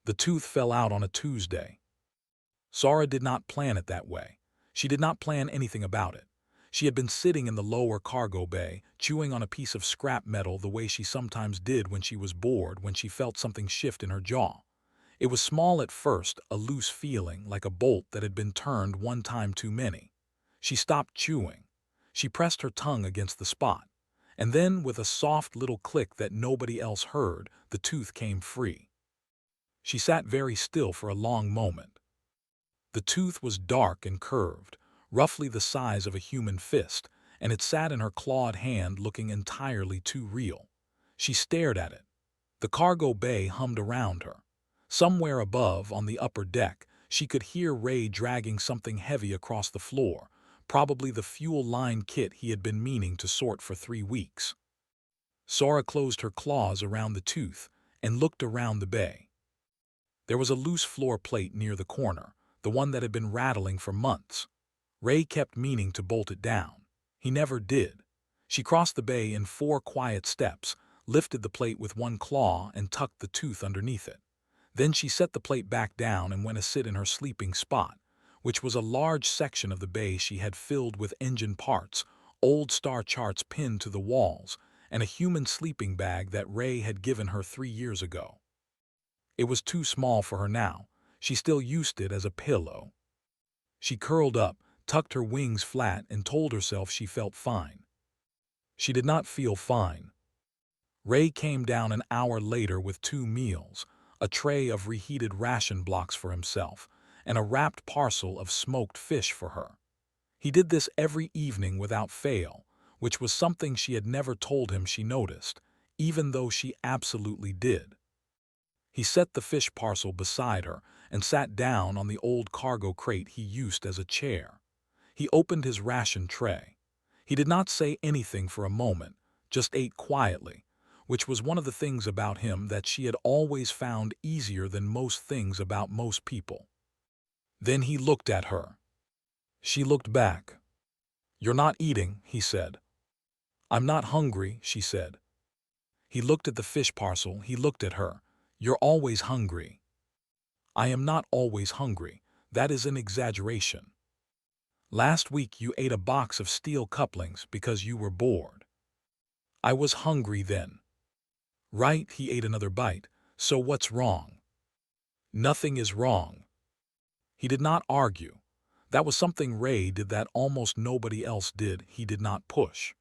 The tooth fell out on a Tuesday. Sara did not plan it that way. She did not plan anything about it. She had been sitting in the lower cargo bay, chewing on a piece of scrap metal the way she sometimes did when she was bored, when she felt something shift in her jaw. It was small at first, a loose feeling, like a bolt that had been turned one time too many. She stopped chewing. She pressed her tongue against the spot. And then, with a soft little click that nobody else heard, the tooth came free. She sat very still for a long moment. The tooth was dark and curved, roughly the size of a human fist, and it sat in her clawed hand looking entirely too real. She stared at it. The cargo bay hummed around her. Somewhere above, on the upper deck, she could hear Ray dragging something heavy across the floor, probably the fuel line kit he had been meaning to sort for 3 weeks. Sara closed her claws around the tooth and looked around the bay. There was a loose floor plate near the corner, the one that had been rattling for months. Ray kept meaning to bolt it down. He never did. She crossed the bay in 4 quiet steps, lifted the plate with one claw and tucked the tooth underneath it. Then she set the plate back down and went to sit in her sleeping spot, which was a large section of the bay she had filled with engine parts, old star charts pinned to the walls, and a human sleeping bag that Ray had given her 3 years ago. It was too small for her now. She still used it as a pillow. She curled up, tucked her wings flat, and told herself she felt fine. She did not feel fine. Ray came down an hour later with 2 meals, a tray of reheated ration blocks for himself, and a wrapped parcel of smoked fish for her. He did this every evening without fail, which was something she had never told him she noticed, even though she absolutely did. He set the fish parcel beside her and sat down on the old cargo crate he used as a chair. He opened his ration tray. He did not say anything for a moment, just ate quietly, which was one of the things about him that she had always found easier than most things about most people. Then he looked at her. She looked back. "You're not eating," he said. "I'm not hungry," she said. He looked at the fish parcel. He looked at her. "You're always hungry." "I am not always hungry. That is an exaggeration. Last week you ate a box of steel couplings because you were bored." "I was hungry then." "Right," he ate another bite. "So what's wrong?" "Nothing is wrong." He did not argue. That was something Ray did that almost nobody else did. He did not push.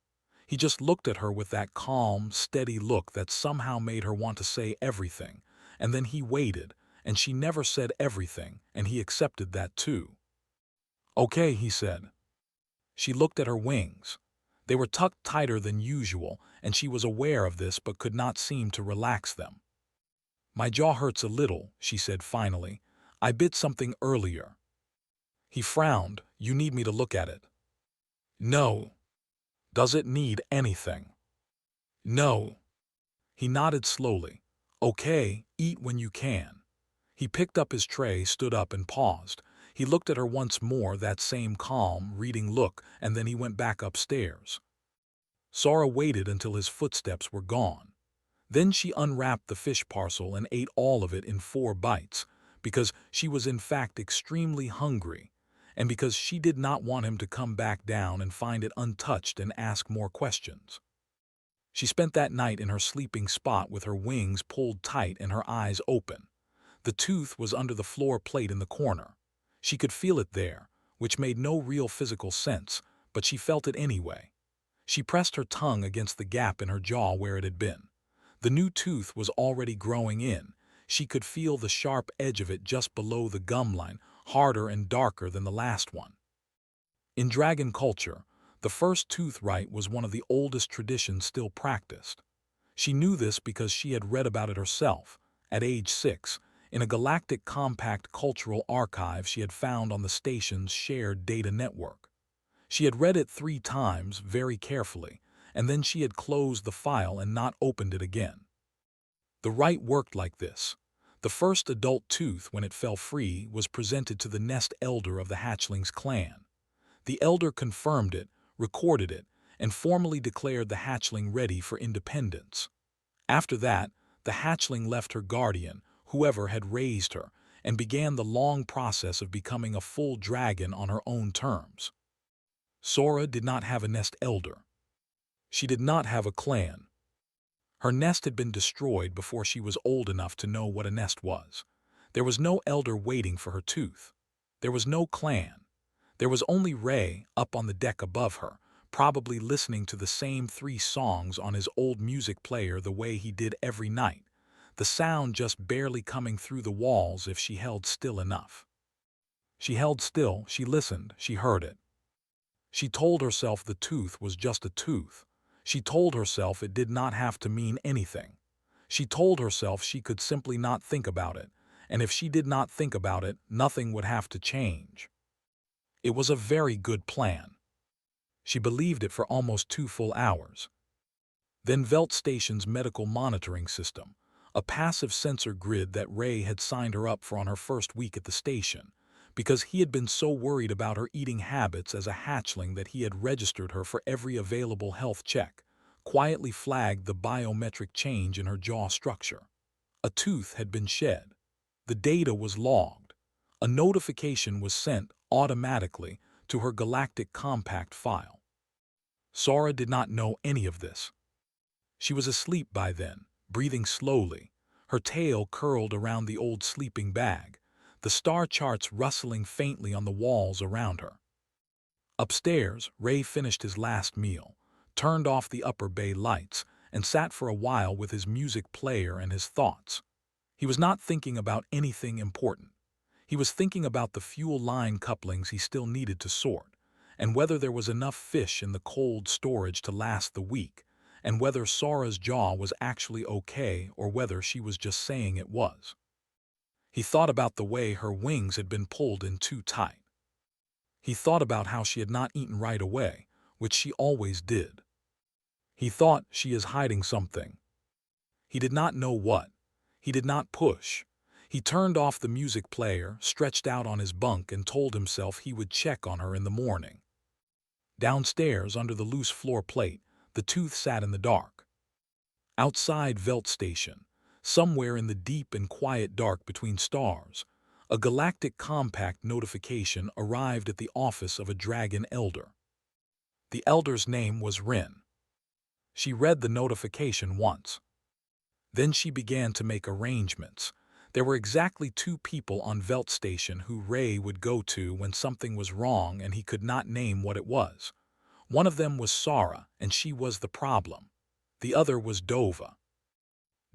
He just looked at her with that calm, steady look that somehow made her want to say everything, and then he waited, and she never said everything, and he accepted that too. "Okay," he said. She looked at her wings. They were tucked tighter than usual, and she was aware of this but could not seem to relax them. "My jaw hurts a little," she said finally. "I bit something earlier." He frowned. "You need me to look at it?" "No." "Does it need anything?" "No." He nodded slowly. "Okay, eat when you can." He picked up his tray, stood up, and paused. He looked at her once more, that same calm, reading look, and then he went back upstairs. Sara waited until his footsteps were gone. Then she unwrapped the fish parcel and ate all of it in 4 bites, because she was in fact extremely hungry, and because she did not want him to come back down and find it untouched and ask more questions. She spent that night in her sleeping spot with her wings pulled tight and her eyes open. The tooth was under the floor plate in the corner. She could feel it there, which made no real physical sense, but she felt it anyway. She pressed her tongue against the gap in her jaw where it had been. The new tooth was already growing in. She could feel the sharp edge of it just below the gum line, harder and darker than the last one. In dragon culture, the first tooth rite was one of the oldest traditions still practiced. She knew this because she had read about it herself, at age 6, in a galactic compact cultural archive she had found on the station's shared data network. She had read it 3 times very carefully, and then she had closed the file and not opened it again. The rite worked like this. The first adult tooth, when it fell free, was presented to the nest elder of the hatchling's clan. The elder confirmed it, recorded it, and formally declared the hatchling ready for independence. After that, the hatchling left her guardian, whoever had raised her, and began the long process of becoming a full dragon on her own terms. Sora did not have a nest elder. She did not have a clan. Her nest had been destroyed before she was old enough to know what a nest was. There was no elder waiting for her tooth. There was no clan. There was only Ray up on the deck above her, probably listening to the same 3 songs on his old music player the way he did every night, the sound just barely coming through the walls if she held still enough. She held still, she listened, she heard it. She told herself the tooth was just a tooth. She told herself it did not have to mean anything. She told herself she could simply not think about it, and if she did not think about it, nothing would have to change. It was a very good plan. She believed it for almost 2 full hours. Then Velt Station's medical monitoring system, a passive sensor grid that Ray had signed her up for on her first week at the station, because he had been so worried about her eating habits as a hatchling that he had registered her for every available health check, quietly flagged the biometric change in her jaw structure. A tooth had been shed. The data was logged. A notification was sent automatically to her galactic compact file. Sora did not know any of this. She was asleep by then, breathing slowly, her tail curled around the old sleeping bag, the star charts rustling faintly on the walls around her. Upstairs, Ray finished his last meal, turned off the upper bay lights, and sat for a while with his music player and his thoughts. He was not thinking about anything important. He was thinking about the fuel line couplings he still needed to sort, and whether there was enough fish in the cold storage to last the week, and whether Sora's jaw was actually okay or whether she was just saying it was. He thought about the way her wings had been pulled in too tight. He thought about how she had not eaten right away, which she always did. He thought she is hiding something. He did not know what. He did not push. He turned off the music player, stretched out on his bunk, and told himself he would check on her in the morning. Downstairs, under the loose floor plate, the tooth sat in the dark. Outside Velt Station, somewhere in the deep and quiet dark between stars, a galactic compact notification arrived at the office of a dragon elder. The elder's name was Rin. She read the notification once. Then she began to make arrangements. There were exactly 2 people on Velt Station who Ray would go to when something was wrong and he could not name what it was. One of them was Sora, and she was the problem. The other was Dova.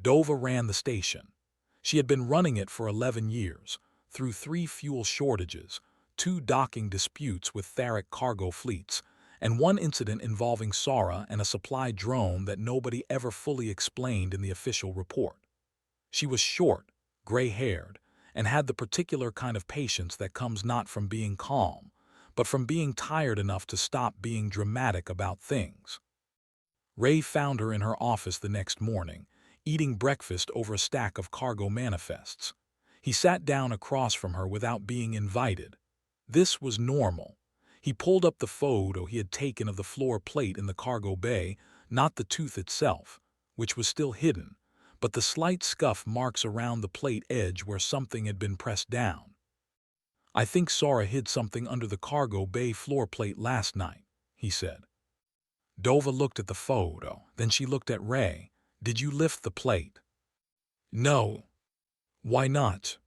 Dova ran the station. She had been running it for 11 years, through 3 fuel shortages, 2 docking disputes with Theric cargo fleets, and 1 incident involving Sora and a supply drone that nobody ever fully explained in the official report. She was short, gray-haired, and had the particular kind of patience that comes not from being calm, but from being tired enough to stop being dramatic about things. Ray found her in her office the next morning, eating breakfast over a stack of cargo manifests. He sat down across from her without being invited. This was normal. He pulled up the photo he had taken of the floor plate in the cargo bay, not the tooth itself, which was still hidden, but the slight scuff marks around the plate edge where something had been pressed down. "I think Sora hid something under the cargo bay floor plate last night," he said. Dova looked at the photo, then she looked at Ray. "Did you lift the plate?" "No." "Why not?"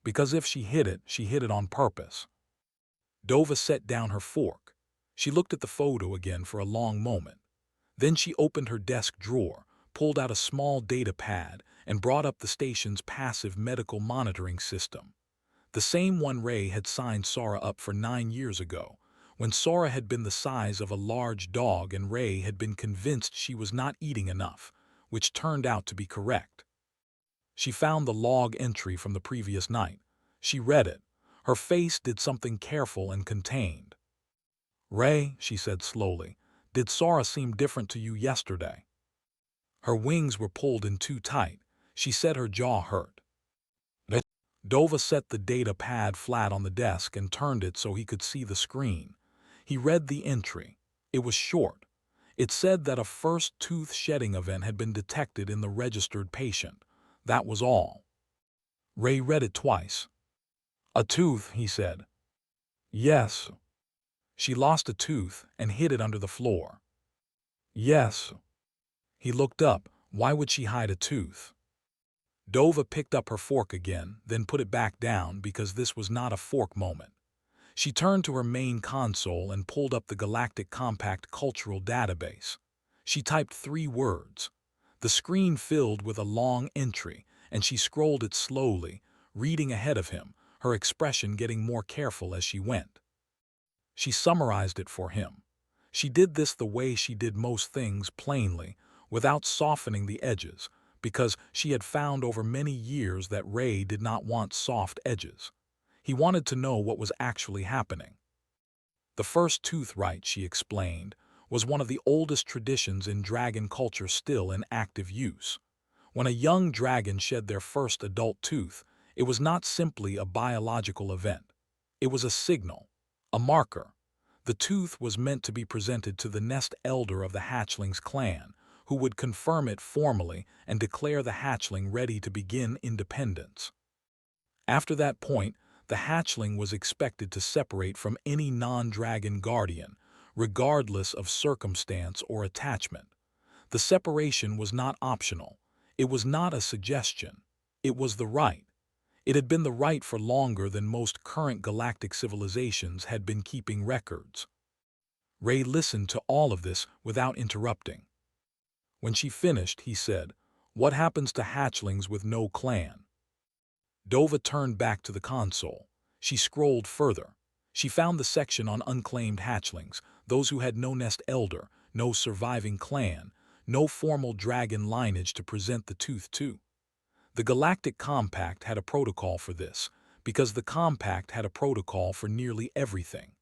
"Because if she hid it on purpose." Dova set down her fork. She looked at the photo again for a long moment. Then she opened her desk drawer, pulled out a small data pad, and brought up the station's passive medical monitoring system. The same one Ray had signed Sora up for 9 years ago, when Sora had been the size of a large dog and Ray had been convinced she was not eating enough, which turned out to be correct. She found the log entry from the previous night. She read it. Her face did something careful and contained. "Ray," she said slowly, "did Sora seem different to you yesterday?" Her wings were pulled in too tight. She said her jaw hurt. Dova set the data pad flat on the desk and turned it so he could see the screen. He read the entry. It was short. It said that a first tooth shedding event had been detected in the registered patient. That was all. Ray read it twice. "A tooth," he said. "Yes." "She lost a tooth and hid it under the floor." "Yes." He looked up. Why would she hide a tooth? Dova picked up her fork again, then put it back down because this was not a fork moment. She turned to her main console and pulled up the Galactic Compact Cultural Database. She typed 3 words. The screen filled with a long entry, and she scrolled it slowly, reading ahead of him, her expression getting more careful as she went. She summarized it for him. She did this the way she did most things, plainly, without softening the edges, because she had found over many years that Ray did not want soft edges. He wanted to know what was actually happening. The first tooth rite, she explained, was one of the oldest traditions in dragon culture still in active use. When a young dragon shed their first adult tooth, it was not simply a biological event. It was a signal, a marker. The tooth was meant to be presented to the nest elder of the hatchling's clan, who would confirm it formally and declare the hatchling ready to begin independence. After that point, the hatchling was expected to separate from any non-dragon guardian, regardless of circumstance or attachment. The separation was not optional. It was not a suggestion. It was the right. It had been the right for longer than most current galactic civilizations had been keeping records. Ray listened to all of this without interrupting. When she finished, he said, "What happens to hatchlings with no clan?" Dova turned back to the console. She scrolled further. She found the section on unclaimed hatchlings, those who had no nest elder, no surviving clan, no formal dragon lineage to present the tooth to. The Galactic Compact had a protocol for this, because the Compact had a protocol for nearly everything.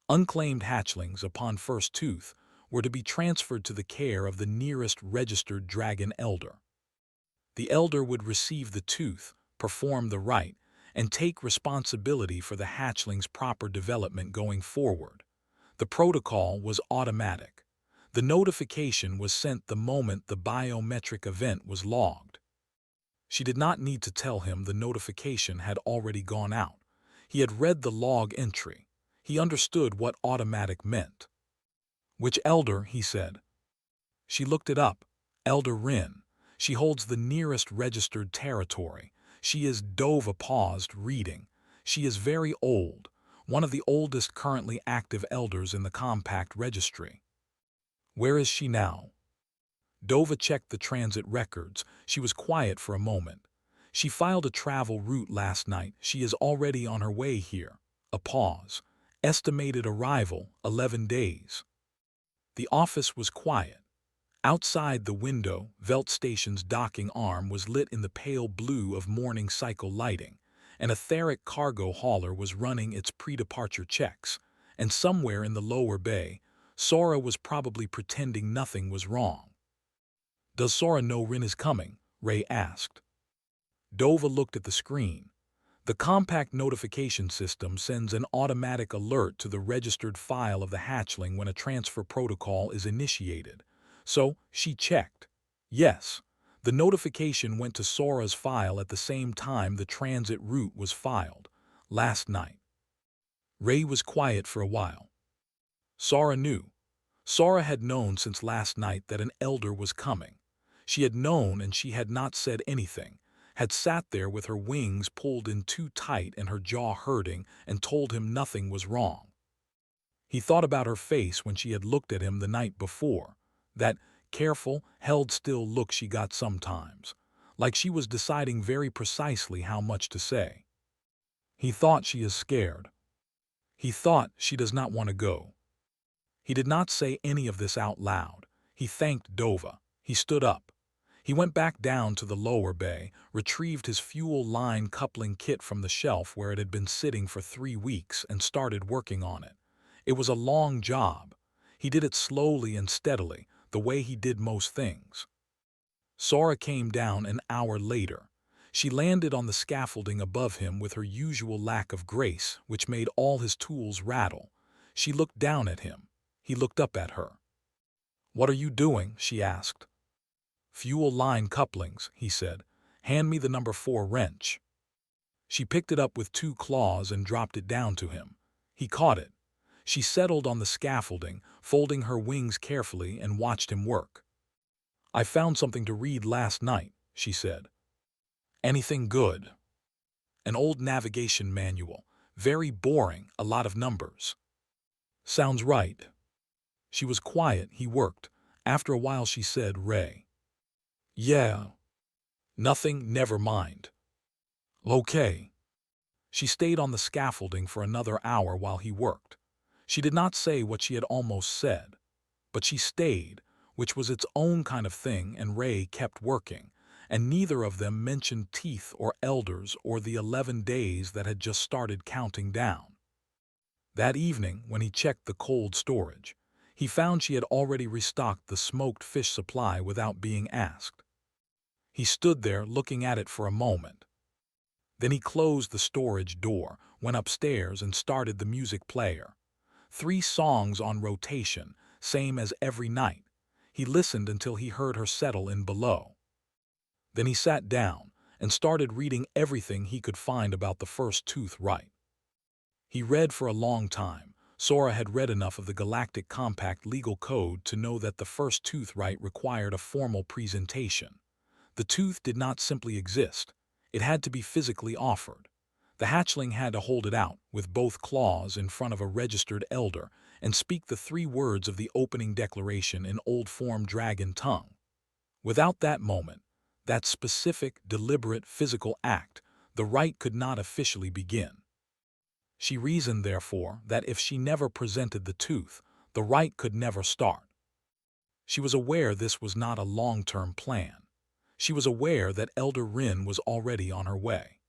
Unclaimed hatchlings, upon first tooth, were to be transferred to the care of the nearest registered dragon elder. The elder would receive the tooth, perform the rite, and take responsibility for the hatchling's proper development going forward. The protocol was automatic. The notification was sent the moment the biometric event was logged. She did not need to tell him the notification had already gone out. He had read the log entry. He understood what automatic meant. "Which elder?" he said. She looked it up. "Elder Rin. She holds the nearest registered territory. She is." Dova paused, reading. "She is very old, one of the oldest currently active elders in the Compact Registry." "Where is she now?" Dova checked the transit records. She was quiet for a moment. "She filed a travel route last night. She is already on her way here." A pause. "Estimated arrival, 11 days." The office was quiet. Outside the window, Velt Station's docking arm was lit in the pale blue of morning cycle lighting. An etheric cargo hauler was running its pre-departure checks, and somewhere in the lower bay, Sora was probably pretending nothing was wrong. "Does Sora know Rin is coming?" Ray asked. Dova looked at the screen. The Compact notification system sends an automatic alert to the registered file of the hatchling when a transfer protocol is initiated. So, she checked. Yes, the notification went to Sora's file at the same time the transit route was filed, last night. Ray was quiet for a while. Sora knew. Sora had known since last night that an elder was coming. She had known, and she had not said anything, had sat there with her wings pulled in too tight and her jaw hurting, and told him nothing was wrong. He thought about her face when she had looked at him the night before, that careful, held-still look she got sometimes, like she was deciding very precisely how much to say. He thought she is scared. He thought she does not want to go. He did not say any of this out loud. He thanked Dova. He stood up. He went back down to the lower bay, retrieved his fuel line coupling kit from the shelf where it had been sitting for 3 weeks, and started working on it. It was a long job. He did it slowly and steadily, the way he did most things. Sora came down an hour later. She landed on the scaffolding above him with her usual lack of grace, which made all his tools rattle. She looked down at him. He looked up at her. "What are you doing?" she asked. "Fuel line couplings," he said. "Hand me the number 4 wrench." She picked it up with two claws and dropped it down to him. He caught it. She settled on the scaffolding, folding her wings carefully, and watched him work. "I found something to read last night," she said. "Anything good?" "An old navigation manual. Very boring, a lot of numbers." "Sounds right." She was quiet. He worked. After a while she said, "Ray." "Yeah." "Nothing, never mind." "Okay." She stayed on the scaffolding for another hour while he worked. She did not say what she had almost said, but she stayed, which was its own kind of thing, and Ray kept working, and neither of them mentioned teeth or elders or the 11 days that had just started counting down. That evening, when he checked the cold storage, he found she had already restocked the smoked fish supply without being asked. He stood there looking at it for a moment. Then he closed the storage door, went upstairs, and started the music player. 3 songs on rotation, same as every night. He listened until he heard her settle in below. Then he sat down and started reading everything he could find about the first tooth rite. He read for a long time. Sora had read enough of the Galactic Compact legal code to know that the first tooth rite required a formal presentation. The tooth did not simply exist. It had to be physically offered. The hatchling had to hold it out with both claws in front of a registered elder and speak the 3 words of the opening declaration in old-form dragon tongue. Without that moment, that specific, deliberate, physical act, the rite could not officially begin. She reasoned, therefore, that if she never presented the tooth, the rite could never start. She was aware this was not a long-term plan. She was aware that Elder Rin was already on her way.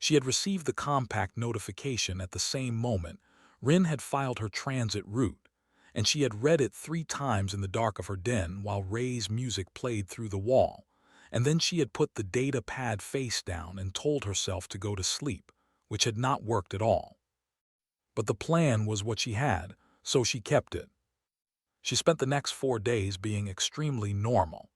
She had received the compact notification at the same moment. Rin had filed her transit route, and she had read it 3 times in the dark of her den while Ray's music played through the wall, and then she had put the data pad face down and told herself to go to sleep, which had not worked at all. But the plan was what she had, so she kept it. She spent the next 4 days being extremely normal.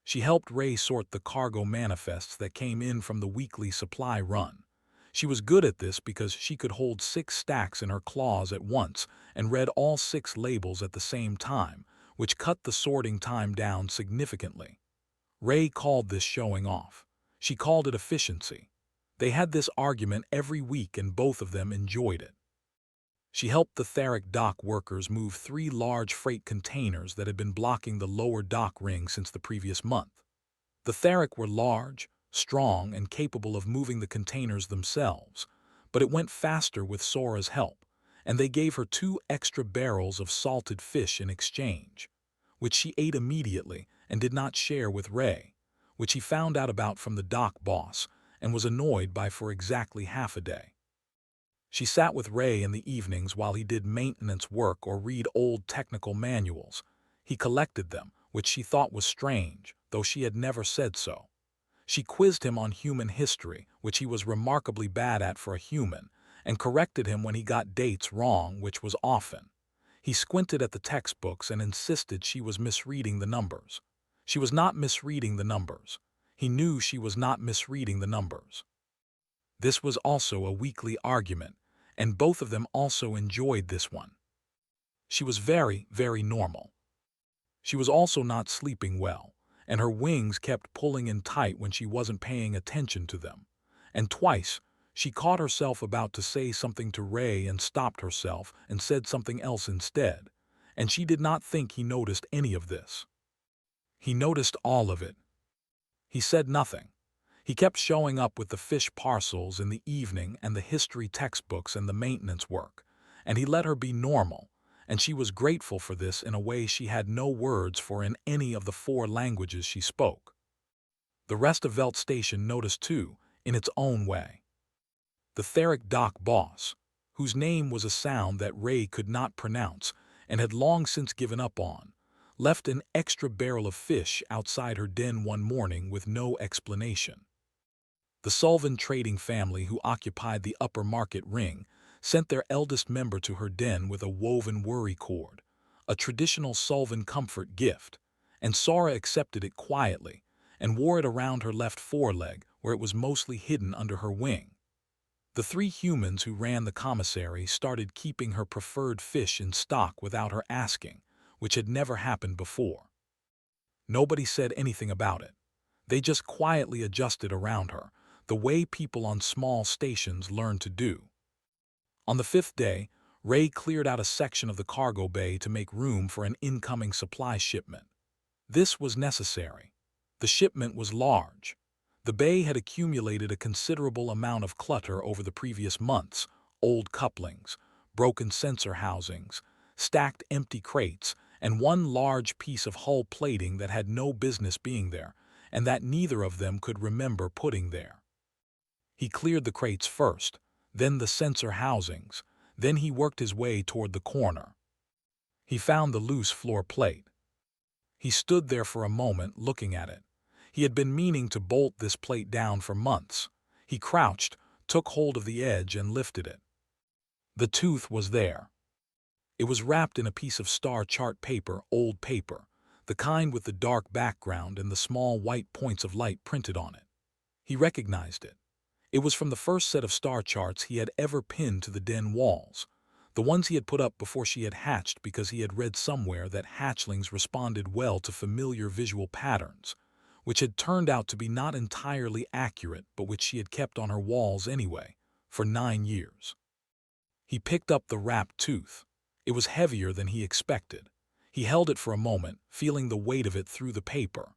She helped Ray sort the cargo manifests that came in from the weekly supply run. She was good at this because she could hold 6 stacks in her claws at once and read all 6 labels at the same time, which cut the sorting time down significantly. Ray called this showing off. She called it efficiency. They had this argument every week and both of them enjoyed it. She helped the Theric dock workers move 3 large freight containers that had been blocking the lower dock ring since the previous month. The Theric were large, strong, and capable of moving the containers themselves, but it went faster with Sora's help, and they gave her 2 extra barrels of salted fish in exchange, which she ate immediately and did not share with Ray, which he found out about from the dock boss and was annoyed by for exactly half a day. She sat with Ray in the evenings while he did maintenance work or read old technical manuals. He collected them, which she thought was strange, though she had never said so. She quizzed him on human history, which he was remarkably bad at for a human, and corrected him when he got dates wrong, which was often. He squinted at the textbooks and insisted she was misreading the numbers. She was not misreading the numbers. He knew she was not misreading the numbers. This was also a weekly argument, and both of them also enjoyed this one. She was very, very normal. She was also not sleeping well, and her wings kept pulling in tight when she wasn't paying attention to them. And twice, she caught herself about to say something to Ray and stopped herself and said something else instead, and she did not think he noticed any of this. He noticed all of it. He said nothing. He kept showing up with the fish parcels in the evening and the history textbooks and the maintenance work, and he let her be normal, and she was grateful for this in a way she had no words for in any of the 4 languages she spoke. The rest of Velt Station noticed too, in its own way. The Theric dock boss, whose name was a sound that Ray could not pronounce and had long since given up on, left an extra barrel of fish outside her den one morning with no explanation. The Sullivan trading family who occupied the upper market ring sent their eldest member to her den with a woven worry cord, a traditional Sullivan comfort gift, and Sora accepted it quietly and wore it around her left foreleg where it was mostly hidden under her wing. The three humans who ran the commissary started keeping her preferred fish in stock without her asking, which had never happened before. Nobody said anything about it. They just quietly adjusted around her, the way people on small stations learn to do. On the fifth day, Ray cleared out a section of the cargo bay to make room for an incoming supply shipment. This was necessary. The shipment was large. The bay had accumulated a considerable amount of clutter over the previous months: old couplings, broken sensor housings, stacked empty crates, and one large piece of hull plating that had no business being there, and that neither of them could remember putting there. He cleared the crates first, then the sensor housings, then he worked his way toward the corner. He found the loose floor plate. He stood there for a moment looking at it. He had been meaning to bolt this plate down for months. He crouched, took hold of the edge and lifted it. The tooth was there. It was wrapped in a piece of star chart paper, old paper, the kind with the dark background and the small white points of light printed on it. He recognized it. It was from the first set of star charts he had ever pinned to the den walls, the ones he had put up before she had hatched because he had read somewhere that hatchlings responded well to familiar visual patterns, which had turned out to be not entirely accurate but which she had kept on her walls anyway, for 9 years. He picked up the wrapped tooth. It was heavier than he expected. He held it for a moment, feeling the weight of it through the paper.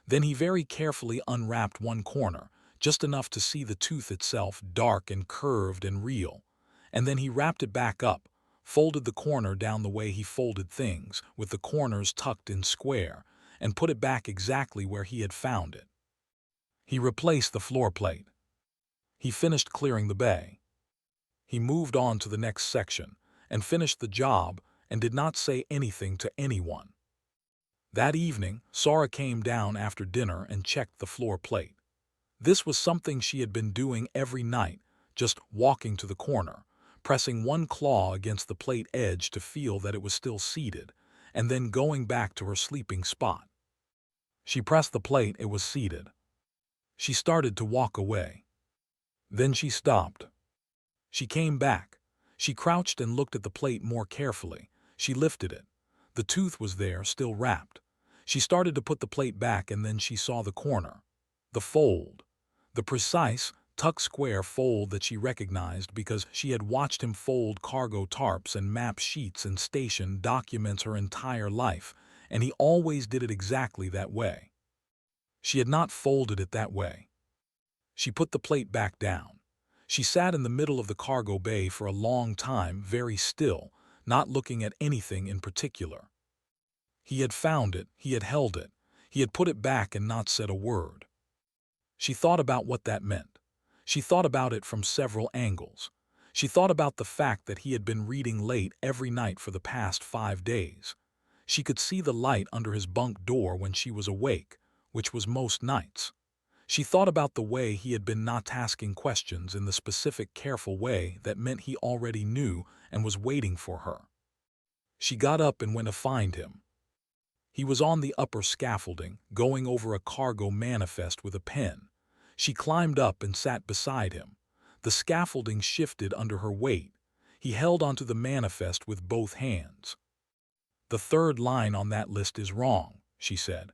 Then he very carefully unwrapped one corner, just enough to see the tooth itself, dark and curved and real. And then he wrapped it back up, folded the corner down the way he folded things, with the corners tucked in square, and put it back exactly where he had found it. He replaced the floor plate. He finished clearing the bay. He moved on to the next section, and finished the job, and did not say anything to anyone. That evening, Sara came down after dinner and checked the floor plate. This was something she had been doing every night, just walking to the corner, pressing one claw against the plate edge to feel that it was still seated, and then going back to her sleeping spot. She pressed the plate, it was seated. She started to walk away. Then she stopped. She came back. She crouched and looked at the plate more carefully. She lifted it. The tooth was there, still wrapped. She started to put the plate back, and then she saw the corner. The fold. The precise, tuck-square fold that she recognized because she had watched him fold cargo tarps and map sheets and station documents her entire life, and he always did it exactly that way. She had not folded it that way. She put the plate back down. She sat in the middle of the cargo bay for a long time, very still, not looking at anything in particular. He had found it, he had held it, he had put it back and not said a word. She thought about what that meant. She thought about it from several angles. She thought about the fact that he had been reading late every night for the past 5 days. She could see the light under his bunk door when she was awake, which was most nights. She thought about the way he had been not asking questions in the specific, careful way that meant he already knew and was waiting for her. She got up and went to find him. He was on the upper scaffolding, going over a cargo manifest with a pen. She climbed up and sat beside him. The scaffolding shifted under her weight. He held onto the manifest with both hands. "The third line on that list is wrong," she said.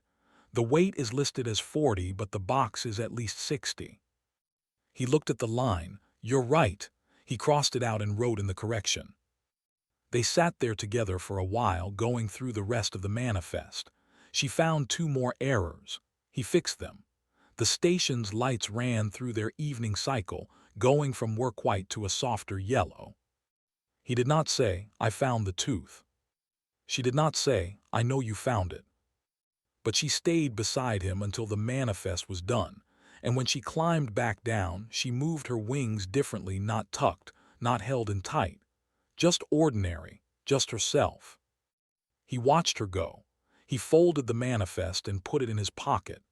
"The weight is listed as 40, but the box is at least 60. He looked at the line. "You're right." He crossed it out and wrote in the correction. They sat there together for a while, going through the rest of the manifest. She found 2 more errors. He fixed them. The station's lights ran through their evening cycle, going from work white to a softer yellow. He did not say, "I found the tooth." She did not say, "I know you found it." But she stayed beside him until the manifest was done, and when she climbed back down, she moved her wings differently, not tucked, not held in tight. Just ordinary, just herself. He watched her go. He folded the manifest and put it in his pocket.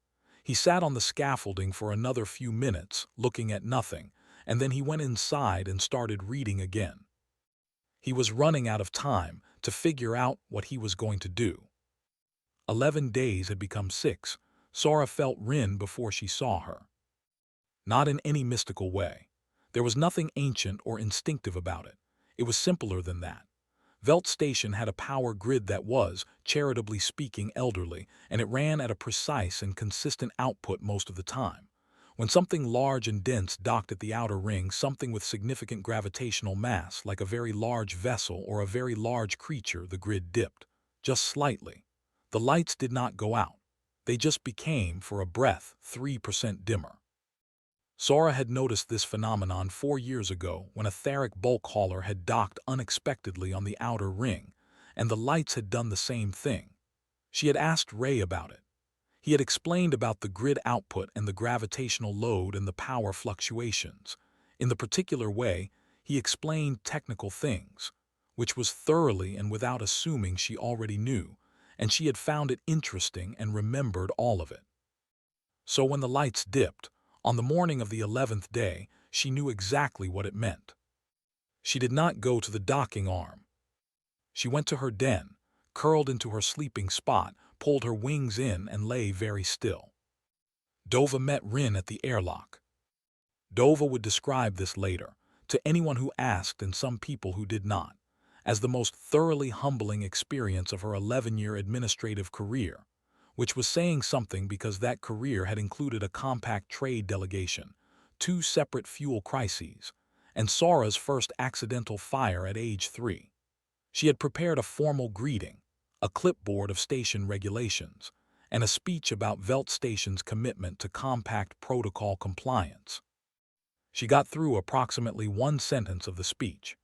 He sat on the scaffolding for another few minutes, looking at nothing, and then he went inside and started reading again. He was running out of time to figure out what he was going to do. 11 days had become 6. Sara felt Rin before she saw her. Not in any mystical way. There was nothing ancient or instinctive about it. It was simpler than that. Velt Station had a power grid that was, charitably speaking, elderly, and it ran at a precise and consistent output most of the time. When something large and dense docked at the outer ring, something with significant gravitational mass, like a very large vessel or a very large creature, the grid dipped. Just slightly. The lights did not go out. They just became, for a breath, 3% dimmer. Sora had noticed this phenomenon 4 years ago when a Theric bulk hauler had docked unexpectedly on the outer ring, and the lights had done the same thing. She had asked Ray about it. He had explained about the grid output and the gravitational load and the power fluctuations. In the particular way, he explained technical things, which was thoroughly and without assuming she already knew, and she had found it interesting and remembered all of it. So when the lights dipped, on the morning of the 11th day, she knew exactly what it meant. She did not go to the docking arm. She went to her den, curled into her sleeping spot, pulled her wings in, and lay very still. Dova met Rin at the airlock. Dova would describe this later, to anyone who asked and some people who did not, as the most thoroughly humbling experience of her 11-year administrative career, which was saying something because that career had included a compact trade delegation, 2 separate fuel crises, and Sora's first accidental fire at age 3. She had prepared a formal greeting, a clipboard of station regulations, and a speech about Velt Station's commitment to compact protocol compliance. She got through approximately 1 sentence of the speech.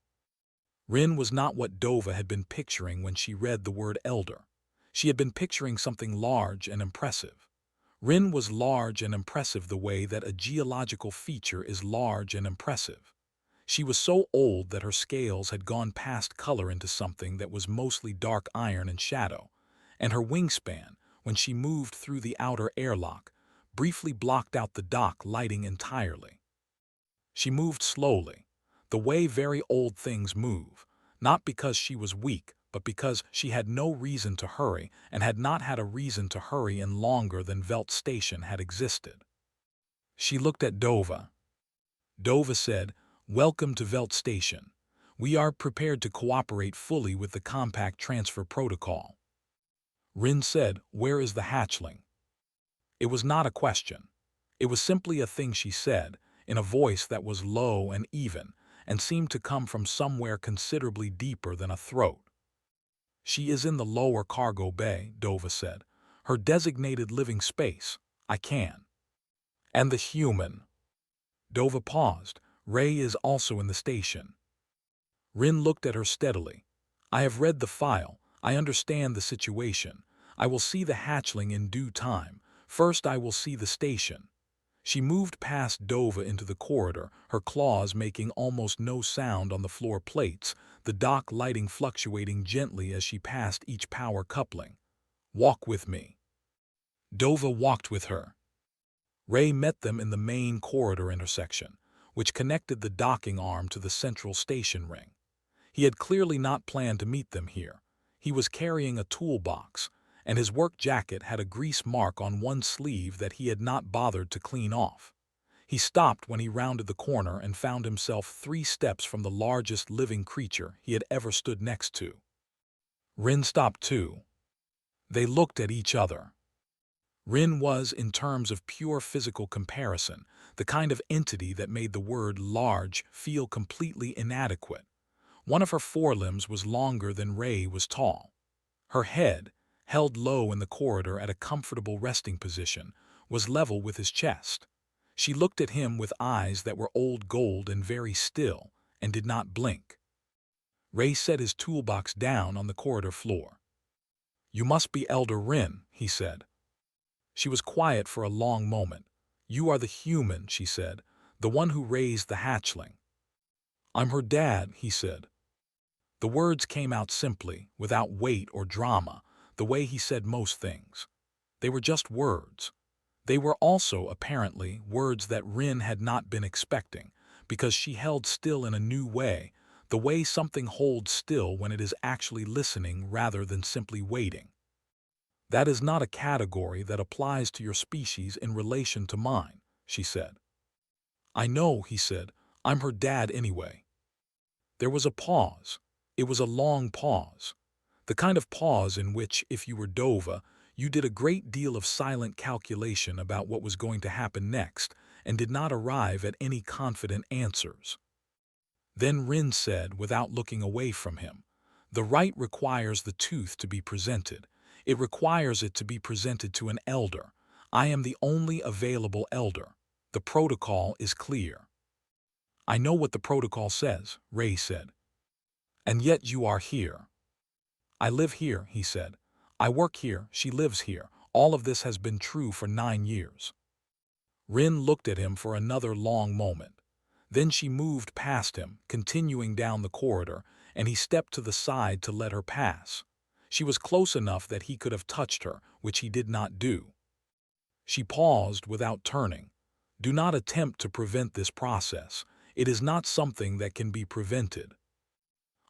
Rin was not what Dova had been picturing when she read the word elder. She had been picturing something large and impressive. Rin was large and impressive the way that a geological feature is large and impressive. She was so old that her scales had gone past color into something that was mostly dark iron and shadow, and her wingspan, when she moved through the outer airlock, briefly blocked out the dock lighting entirely. She moved slowly, the way very old things move, not because she was weak, but because she had no reason to hurry and had not had a reason to hurry in longer than Velt Station had existed. She looked at Dova. Dova said, "Welcome to Velt Station. We are prepared to cooperate fully with the compact transfer protocol." Rin said, "Where is the hatchling?" It was not a question. It was simply a thing she said, in a voice that was low and even, and seemed to come from somewhere considerably deeper than a throat. "She is in the lower cargo bay," Dova said. "Her designated living space. I can." "And the human?" Dova paused. "Ray is also in the station." Rin looked at her steadily. "I have read the file. I understand the situation. I will see the hatchling in due time. First I will see the station." She moved past Dova into the corridor, her claws making almost no sound on the floor plates, the dock lighting fluctuating gently as she passed each power coupling. "Walk with me." Dova walked with her. Ray met them in the main corridor intersection, which connected the docking arm to the central station ring. He had clearly not planned to meet them here. He was carrying a toolbox, and his work jacket had a grease mark on one sleeve that he had not bothered to clean off. He stopped when he rounded the corner and found himself 3 steps from the largest living creature he had ever stood next to. Rin stopped too. They looked at each other. Rin was, in terms of pure physical comparison, the kind of entity that made the word large feel completely inadequate. One of her forelimbs was longer than Ray was tall. Her head, held low in the corridor at a comfortable resting position, was level with his chest. She looked at him with eyes that were old gold and very still, and did not blink. Ray set his toolbox down on the corridor floor. "You must be Elder Rin," he said. She was quiet for a long moment. "You are the human," she said, "the one who raised the hatchling." "I'm her dad," he said. The words came out simply, without weight or drama, the way he said most things. They were just words. They were also, apparently, words that Rin had not been expecting, because she held still in a new way, the way something holds still when it is actually listening rather than simply waiting. "That is not a category that applies to your species in relation to mine," she said. "I know," he said. I'm her dad anyway." There was a pause. It was a long pause. The kind of pause in which, if you were Dova, you did a great deal of silent calculation about what was going to happen next and did not arrive at any confident answers. Then Rin said, without looking away from him, "The rite requires the tooth to be presented. It requires it to be presented to an elder. I am the only available elder. The protocol is clear." "I know what the protocol says," Ray said. "And yet you are here." "I live here," he said. "I work here, she lives here. All of this has been true for 9 years." Rin looked at him for another long moment. Then she moved past him, continuing down the corridor, and he stepped to the side to let her pass. She was close enough that he could have touched her, which he did not do. She paused without turning. "Do not attempt to prevent this process. It is not something that can be prevented."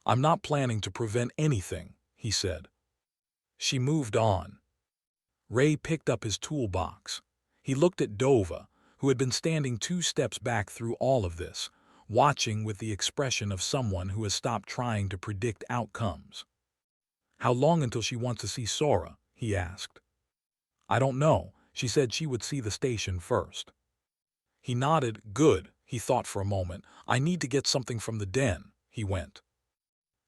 "I'm not planning to prevent anything," he said. She moved on. Ray picked up his toolbox. He looked at Dova, who had been standing 2 steps back through all of this, watching with the expression of someone who has stopped trying to predict outcomes. "How long until she wants to see Sora?" he asked. "I don't know. She said she would see the station first." He nodded. "Good," he thought for a moment. "I need to get something from the den." He went.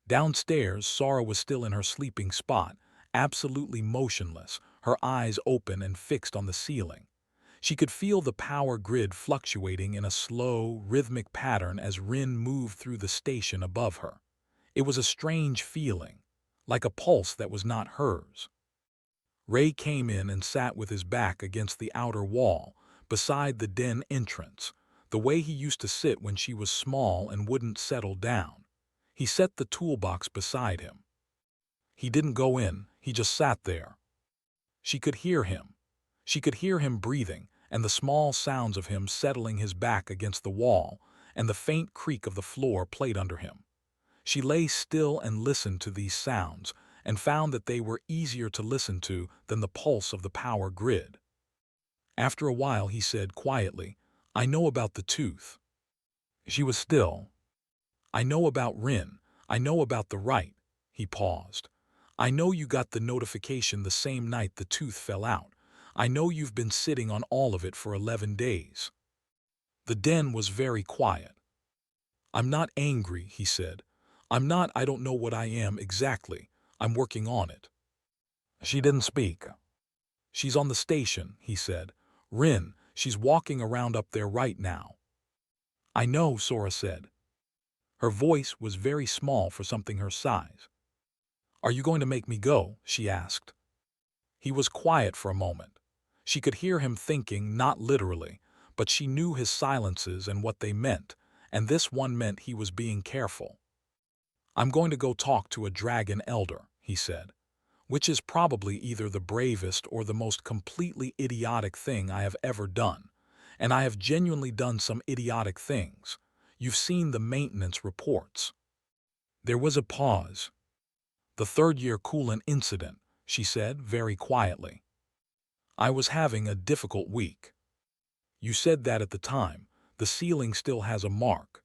Downstairs, Sora was still in her sleeping spot, absolutely motionless, her eyes open and fixed on the ceiling. She could feel the power grid fluctuating in a slow, rhythmic pattern as Rin moved through the station above her. It was a strange feeling, like a pulse that was not hers. Ray came in and sat with his back against the outer wall, beside the den entrance, the way he used to sit when she was small and wouldn't settle down. He set the toolbox beside him. He didn't go in, he just sat there. She could hear him. She could hear him breathing, and the small sounds of him settling his back against the wall, and the faint creak of the floor played under him. She lay still and listened to these sounds, and found that they were easier to listen to than the pulse of the power grid. After a while he said quietly, "I know about the tooth." She was still. "I know about Rin. I know about the rite." He paused. "I know you got the notification the same night the tooth fell out. I know you've been sitting on all of it for 11 days. The den was very quiet. "I'm not angry," he said. I don't know what I am exactly. I'm working on it." She didn't speak. "She's on the station," he said. "Rin, she's walking around up there right now." "I know," Sora said. Her voice was very small for something her size. "Are you going to make me go?" she asked. He was quiet for a moment. She could hear him thinking, not literally, but she knew his silences and what they meant, and this one meant he was being careful. "I'm going to go talk to a dragon elder," he said, "which is probably either the bravest or the most completely idiotic thing I have ever done. And I have genuinely done some idiotic things. You've seen the maintenance reports." There was a pause. "The 3rd-year coolant incident," she said very quietly. "I was having a difficult week. You said that at the time. The ceiling still has a mark."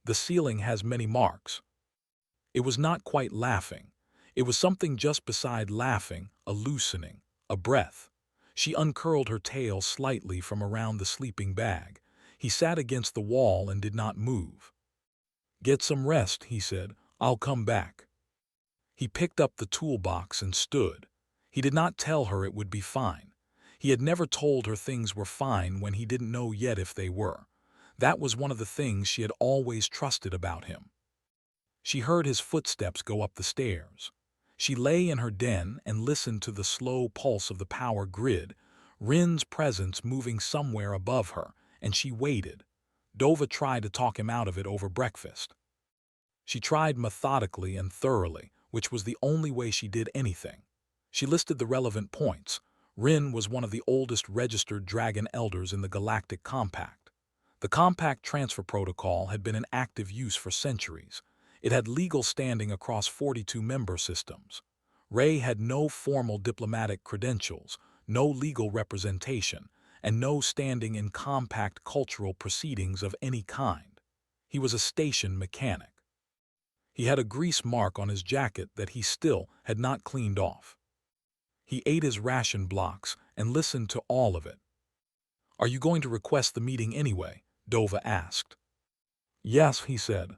"The ceiling has many marks." It was not quite laughing. It was something just beside laughing, a loosening, a breath. She uncurled her tail slightly from around the sleeping bag. He sat against the wall and did not move. "Get some rest," he said. "I'll come back." He picked up the toolbox and stood. He did not tell her it would be fine. He had never told her things were fine when he didn't know yet if they were. That was one of the things she had always trusted about him. She heard his footsteps go up the stairs. She lay in her den and listened to the slow pulse of the power grid, Rin's presence moving somewhere above her, and she waited. Dova tried to talk him out of it over breakfast. She tried methodically and thoroughly, which was the only way she did anything. She listed the relevant points. Rin was one of the oldest registered dragon elders in the Galactic Compact. The Compact Transfer Protocol had been in active use for centuries. It had legal standing across 42 member systems. Ray had no formal diplomatic credentials, no legal representation, and no standing in compact cultural proceedings of any kind. He was a station mechanic. He had a grease mark on his jacket that he still had not cleaned off. He ate his ration blocks and listened to all of it. "Are you going to request the meeting anyway?" Dova asked. "Yes," he said.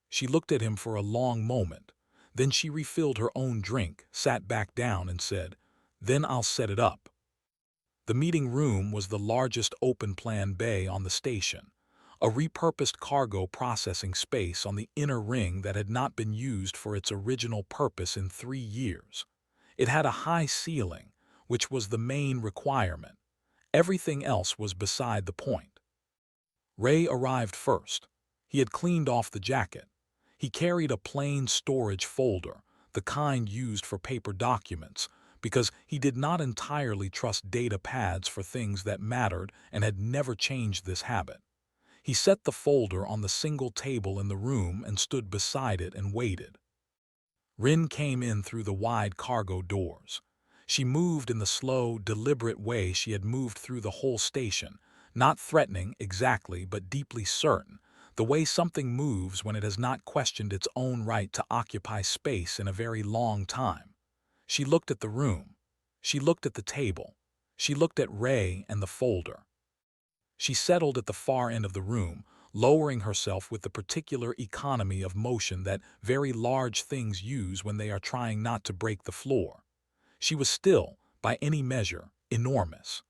She looked at him for a long moment. Then she refilled her own drink, sat back down, and said, "Then I'll set it up." The meeting room was the largest open-plan bay on the station, a repurposed cargo processing space on the inner ring that had not been used for its original purpose in 3 years. It had a high ceiling, which was the main requirement. Everything else was beside the point. Ray arrived first. He had cleaned off the jacket. He carried a plain storage folder, the kind used for paper documents, because he did not entirely trust data pads for things that mattered and had never changed this habit. He set the folder on the single table in the room and stood beside it and waited. Rin came in through the wide cargo doors. She moved in the slow, deliberate way she had moved through the whole station, not threatening exactly but deeply certain, the way something moves when it has not questioned its own right to occupy space in a very long time. She looked at the room. She looked at the table. She looked at Ray and the folder. She settled at the far end of the room, lowering herself with the particular economy of motion that very large things use when they are trying not to break the floor. She was still, by any measure, enormous.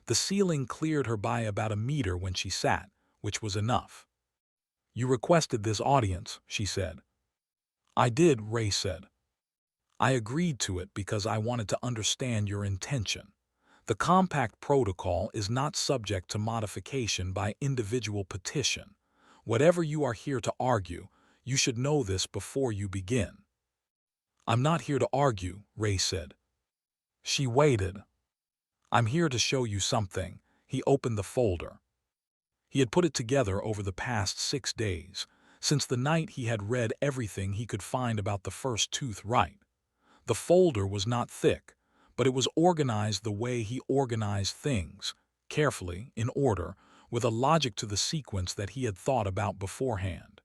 The ceiling cleared her by about a meter when she sat, which was enough. "You requested this audience," she said. "I did," Ray said. "I agreed to it because I wanted to understand your intention. The compact protocol is not subject to modification by individual petition. Whatever you are here to argue, you should know this before you begin." "I'm not here to argue," Ray said. She waited. "I'm here to show you something." He opened the folder. He had put it together over the past 6 days, since the night he had read everything he could find about the first tooth rite. The folder was not thick, but it was organized the way he organized things, carefully, in order, with a logic to the sequence that he had thought about beforehand.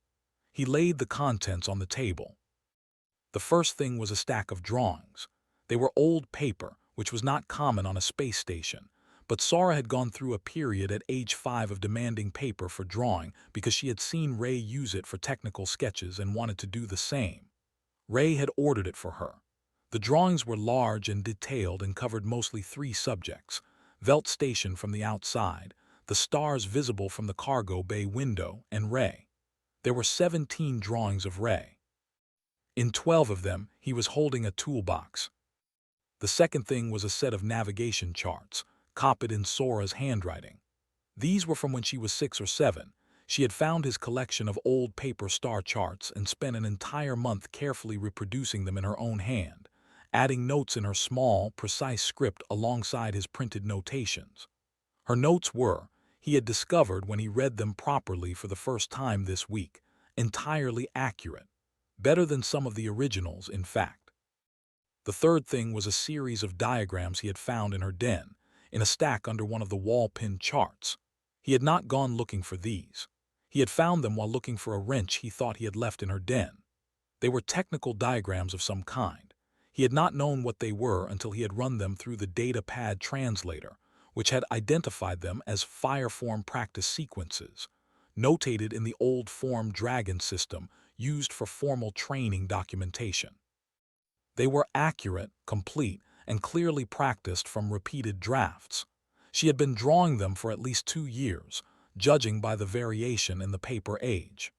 He laid the contents on the table. The first thing was a stack of drawings. They were old paper, which was not common on a space station, but Sara had gone through a period at age 5 of demanding paper for drawing because she had seen Ray use it for technical sketches and wanted to do the same. Ray had ordered it for her. The drawings were large and detailed and covered mostly 3 subjects: Velt Station from the outside, the stars visible from the cargo bay window, and Ray. There were 17 drawings of Ray. In 12 of them, he was holding a toolbox. The second thing was a set of navigation charts, copied in Sora's handwriting. These were from when she was 6 or 7. She had found his collection of old paper star charts and spent an entire month carefully reproducing them in her own hand, adding notes in her small, precise script alongside his printed notations. Her notes were, he had discovered when he read them properly for the first time this week, entirely accurate, better than some of the originals, in fact. The third thing was a series of diagrams he had found in her den, in a stack under one of the wall-pinned charts. He had not gone looking for these. He had found them while looking for a wrench he thought he had left in her den. They were technical diagrams of some kind. He had not known what they were until he had run them through the data pad translator, which had identified them as fireform practice sequences, notated in the old form dragon system used for formal training documentation. They were accurate, complete, and clearly practiced from repeated drafts. She had been drawing them for at least 2 years, judging by the variation in the paper age.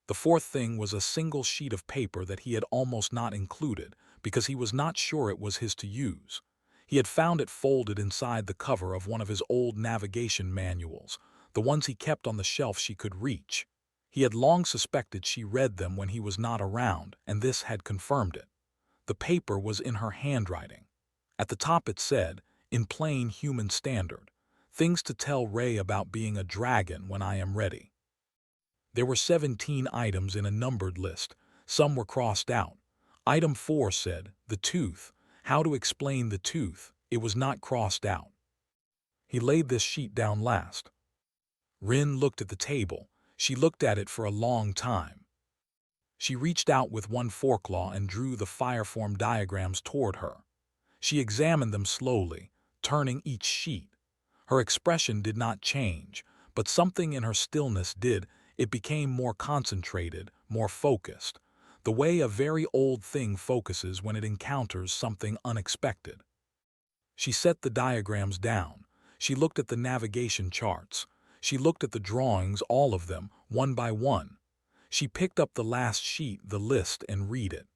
The fourth thing was a single sheet of paper that he had almost not included because he was not sure it was his to use. He had found it folded inside the cover of one of his old navigation manuals, the ones he kept on the shelf she could reach. He had long suspected she read them when he was not around, and this had confirmed it. The paper was in her handwriting. At the top it said, in plain human standard, "Things to tell Ray about being a dragon when I am ready." There were 17 items in a numbered list. Some were crossed out. Item 4 said, "The tooth. How to explain the tooth." It was not crossed out. He laid this sheet down last. Rin looked at the table. She looked at it for a long time. She reached out with one foreclaw and drew the fireform diagrams toward her. She examined them slowly, turning each sheet. Her expression did not change, but something in her stillness did. It became more concentrated, more focused, the way a very old thing focuses when it encounters something unexpected. She set the diagrams down. She looked at the navigation charts. She looked at the drawings, all of them, one by one. She picked up the last sheet, the list, and read it.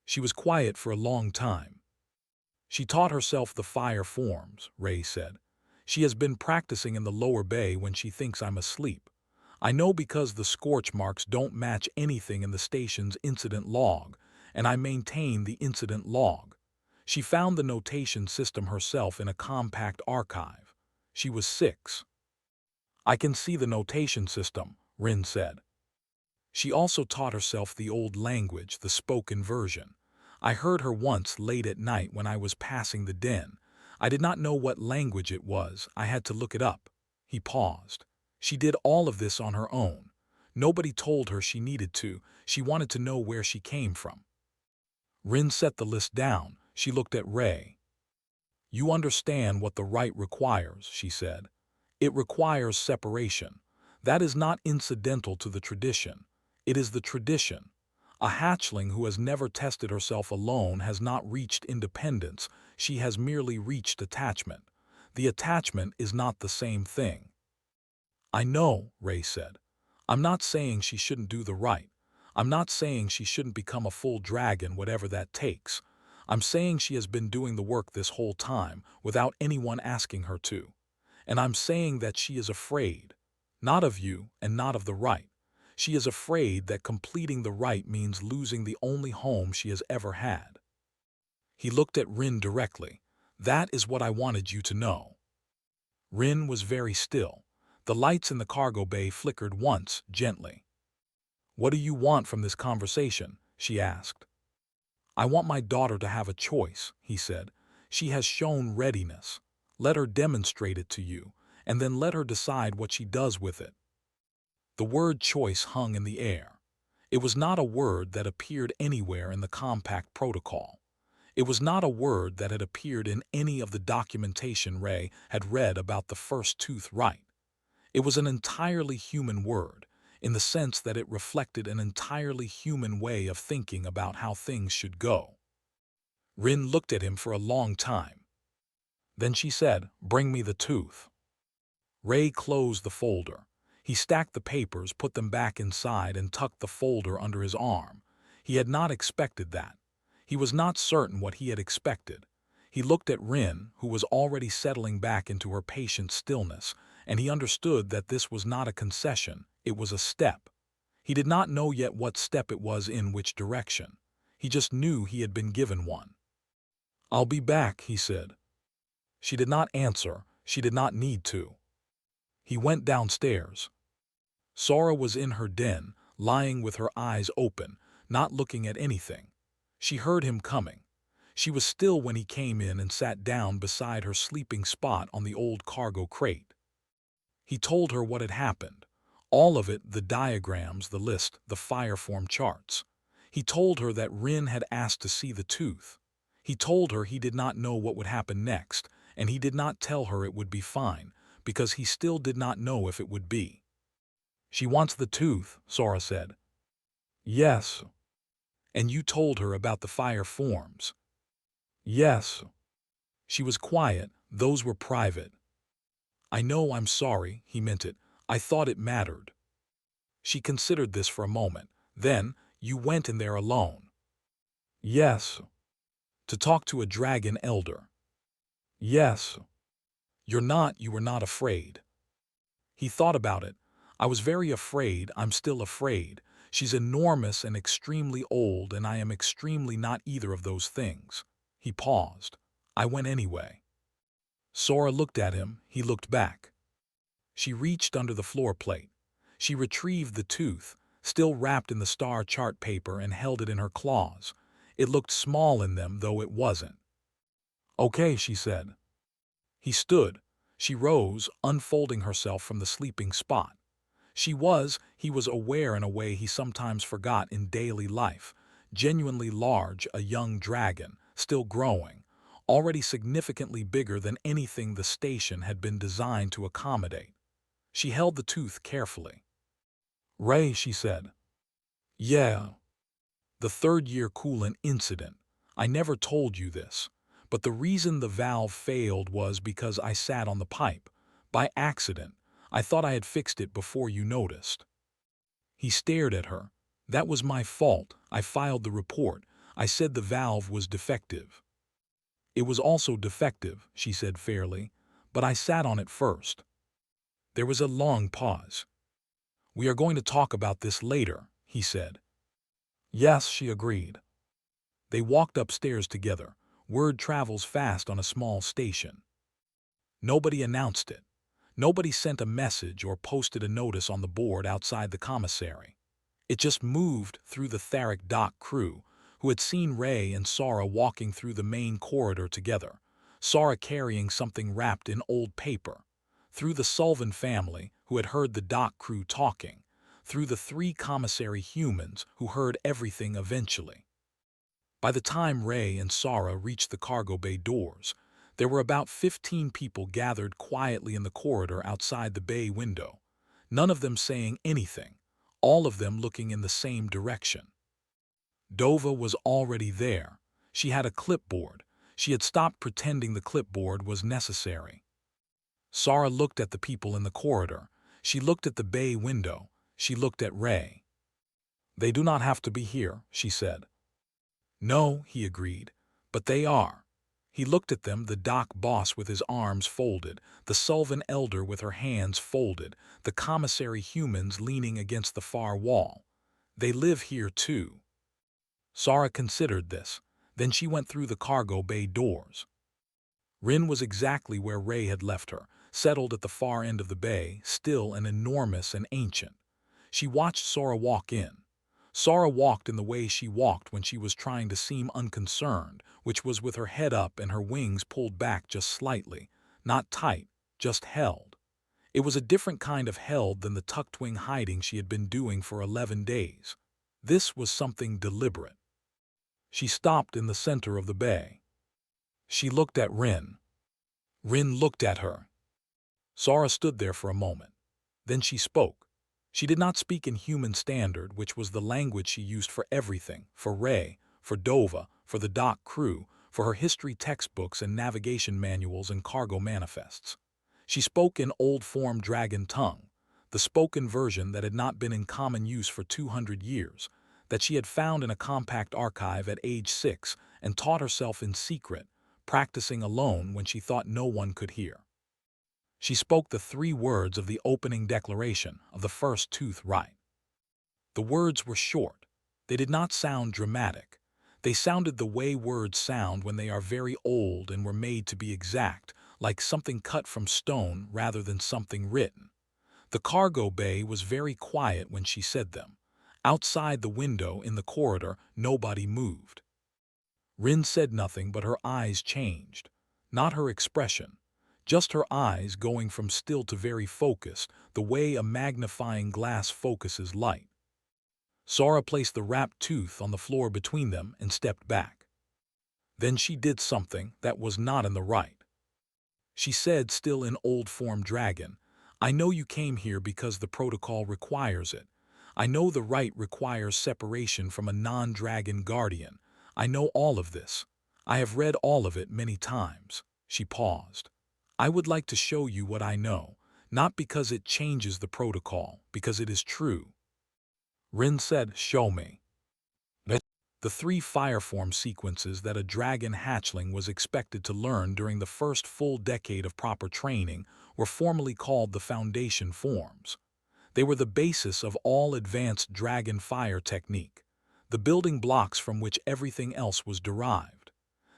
She was quiet for a long time. She taught herself the fire forms, Ray said. She has been practicing in the lower bay when she thinks I'm asleep. I know because the scorch marks don't match anything in the station's incident log, and I maintain the incident log. She found the notation system herself in a compact archive. She was 6. I can see the notation system, Rin said. She also taught herself the old language, the spoken version. I heard her once late at night when I was passing the den. I did not know what language it was. I had to look it up. He paused. She did all of this on her own. Nobody told her she needed to. She wanted to know where she came from. Rin set the list down. She looked at Ray. You understand what the rite requires, she said. It requires separation. That is not incidental to the tradition. It is the tradition. A hatchling who has never tested herself alone has not reached independence. She has merely reached attachment. The attachment is not the same thing. I know, Ray said. I'm not saying she shouldn't do the right. I'm not saying she shouldn't become a full dragon, whatever that takes. I'm saying she has been doing the work this whole time without anyone asking her to. And I'm saying that she is afraid, not of you and not of the right. She is afraid that completing the rite means losing the only home she has ever had. He looked at Rin directly. That is what I wanted you to know. Rin was very still. The lights in the cargo bay flickered once, gently. What do you want from this conversation? She asked. I want my daughter to have a choice, he said. She has shown readiness. Let her demonstrate it to you, and then let her decide what she does with it. The word choice hung in the air. It was not a word that appeared anywhere in the compact protocol. It was not a word that had appeared in any of the documentation Ray had read about the first tooth rite. It was an entirely human word, in the sense that it reflected an entirely human way of thinking about how things should go. Rin looked at him for a long time. Then she said, "Bring me the tooth." Ray closed the folder. He stacked the papers, put them back inside, and tucked the folder under his arm. He had not expected that. He was not certain what he had expected. He looked at Rin, who was already settling back into her patient stillness, and he understood that this was not a concession, it was a step. He did not know yet what step it was, in which direction. He just knew he had been given one. "I'll be back," he said. She did not answer. She did not need to. He went downstairs. Sora was in her den, lying with her eyes open, not looking at anything. She heard him coming. She was still when he came in and sat down beside her sleeping spot on the old cargo crate. He told her what had happened. All of it, the diagrams, the list, the fireform charts. He told her that Rin had asked to see the tooth. He told her he did not know what would happen next, and he did not tell her it would be fine, because he still did not know if it would be. "She wants the tooth," Sora said. "Yes." "And you told her about the fire forms?" "Yes." She was quiet. "Those were private." "I know, I'm sorry," he meant it. "I thought it mattered." She considered this for a moment. Then, "You went in there alone?" "Yes." "To talk to a dragon elder?" "Yes." You were not afraid?" He thought about it. "I was very afraid. I'm still afraid. She's enormous and extremely old, and I am extremely not either of those things." He paused. "I went anyway." Sora looked at him. He looked back. She reached under the floor plate. She retrieved the tooth, still wrapped in the star chart paper, and held it in her claws. It looked small in them, though it wasn't. "Okay," she said. He stood. She rose, unfolding herself from the sleeping spot. He was aware in a way he sometimes forgot in daily life, genuinely large, a young dragon, still growing, already significantly bigger than anything the station had been designed to accommodate. She held the tooth carefully. "Ray," she said. "Yeah. The third-year coolant incident. I never told you this, but the reason the valve failed was because I sat on the pipe. By accident. I thought I had fixed it before you noticed." He stared at her. "That was my fault. I filed the report. I said the valve was defective." "It was also defective," she said fairly, "but I sat on it first." There was a long pause. "We are going to talk about this later," he said. "Yes," she agreed. They walked upstairs together. Word travels fast on a small station. Nobody announced it. Nobody sent a message or posted a notice on the board outside the commissary. It just moved through the Tharic dock crew, who had seen Ray and Sara walking through the main corridor together, Sara carrying something wrapped in old paper, through the Sullivan family, who had heard the dock crew talking, through the 3 commissary humans who heard everything eventually. By the time Ray and Sara reached the cargo bay doors, there were about 15 people gathered quietly in the corridor outside the bay window, none of them saying anything, all of them looking in the same direction. Dova was already there. She had a clipboard. She had stopped pretending the clipboard was necessary. Sara looked at the people in the corridor. She looked at the bay window. She looked at Ray. "They do not have to be here," she said. "No," he agreed, "but they are." He looked at them, the dock boss with his arms folded, the Sullivan elder with her hands folded, the commissary humans leaning against the far wall. "They live here too." Sara considered this. Then she went through the cargo bay doors. Rin was exactly where Ray had left her, settled at the far end of the bay, still and enormous and ancient. She watched Sara walk in. Sara walked in the way she walked when she was trying to seem unconcerned, which was with her head up and her wings pulled back just slightly, not tight, just held. It was a different kind of held than the tucked wing hiding she had been doing for 11 days. This was something deliberate. She stopped in the center of the bay. She looked at Rin. Rin looked at her. Sara stood there for a moment. Then she spoke. She did not speak in human standard, which was the language she used for everything, for Ray, for Dova, for the dock crew, for her history textbooks and navigation manuals and cargo manifests. She spoke in old-form dragon tongue, the spoken version that had not been in common use for 200 years, that she had found in a compact archive at age 6 and taught herself in secret, practicing alone when she thought no one could hear. She spoke the 3 words of the opening declaration of the first tooth rite. The words were short. They did not sound dramatic. They sounded the way words sound when they are very old and were made to be exact, like something cut from stone rather than something written. The cargo bay was very quiet when she said them. Outside the window in the corridor, nobody moved. Rin said nothing, but her eyes changed. Not her expression. Just her eyes going from still to very focused, the way a magnifying glass focuses light. Sara placed the wrapped tooth on the floor between them and stepped back. Then she did something that was not in the rite. She said, still in old-form dragon, "I know you came here because the protocol requires it. I know the rite requires separation from a non-dragon guardian. I know all of this. I have read all of it many times." She paused. "I would like to show you what I know, not because it changes the protocol, because it is true." Rin said, "Show me." The 3 fireform sequences that a dragon hatchling was expected to learn during the first full decade of proper training were formally called the foundation forms. They were the basis of all advanced dragon fire technique, the building blocks from which everything else was derived.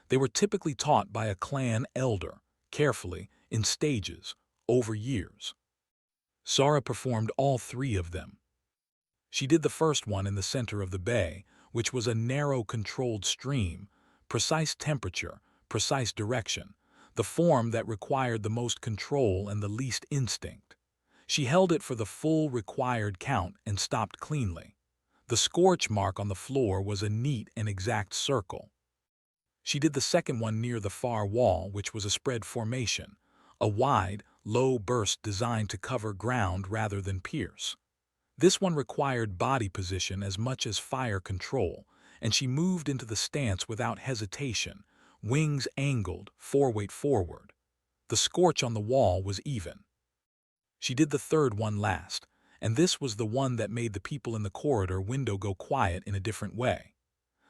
They were typically taught by a clan elder, carefully, in stages, over years. Sara performed all 3 of them. She did the first one in the center of the bay, which was a narrow controlled stream, precise temperature, precise direction, the form that required the most control and the least instinct. She held it for the full required count and stopped cleanly. The scorch mark on the floor was a neat and exact circle. She did the second one near the far wall, which was a spread formation, a wide, low burst designed to cover ground rather than pierce. This one required body position as much as fire control, and she moved into the stance without hesitation, wings angled, foreweight forward. The scorch on the wall was even. She did the third one last, and this was the one that made the people in the corridor window go quiet in a different way.